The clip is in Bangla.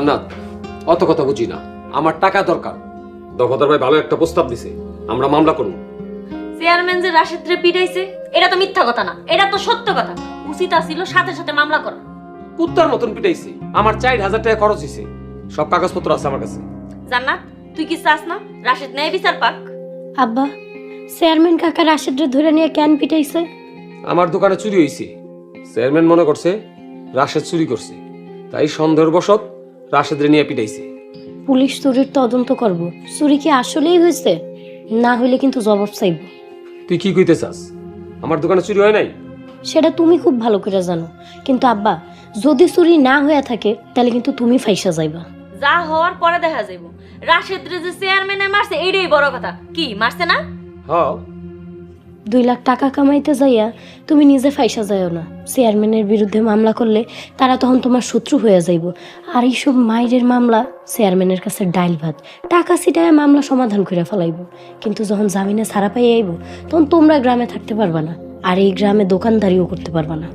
জান্নাত, অত কথা বুঝি না, আমার টাকা দরকার। দফাদার ভাই ভালো একটা প্রস্তাব দিছে, আমরা মামলা করব। চেয়ারম্যান যে রাশেদরে পিটাইছে এটা তো মিথ্যা কথা না, এটা তো সত্য কথা। উচিত ছিল সাথে সাথে মামলা করা। কুত্তার মতন পিটাইছে, আমার 4000 টাকা খরচ হয়েছে, সব কাগজপত্র আছে আমার কাছে। জান্নাত, তুই কি চাস না রাশেদ ন্যায় বিচার পাক? আব্বা, চেয়ারম্যান কাকা রাশেদরে ধরে নিয়ে কেন পিটাইছে? আমার দোকানে চুরি হয়েছে, চেয়ারম্যান মনে করছে রাশেদ চুরি করছে, তাই সন্দেহবশত রাশেদরে নিয়ে পিটাইছে। পুলিশ চুরির তদন্ত করব। চুরি কি আসলেই হয়েছে? না হইলে কিন্তু জবাব চাইব। তুই কি কইতে চাস? আমার দোকানে চুরি হয় নাই? সেটা তুমি খুব ভালো করে জানো, কিন্তু আব্বা যদি চুরি না হয়ে থাকে তাহলে কিন্তু তুমি ফাইসা যাইবা। যা হওয়ার পরে দেখা যাইব। রাশেদরে যে চেয়ারম্যানে মারছে এইটাই বড় কথা। কি মারছে না? হ্যাঁ, 2 লাখ টাকা কামাইতে যাইয়া তুমি নিজে ফাইসা যাইও না। চেয়ারম্যানের বিরুদ্ধে মামলা করলে তারা তখন তোমার শত্রু হয়ে যাইব। আর এইসব মাইরের মামলা চেয়ারম্যানের কাছে ডাইল ভাত, টাকা ছিটায় মামলা সমাধান করে ফেলাইব। কিন্তু যখন জামিনে ছাড়া পাই আইব তখন তোমরা গ্রামে থাকতে পারবা না, আর এই গ্রামে দোকানদারিও করতে পারবা না।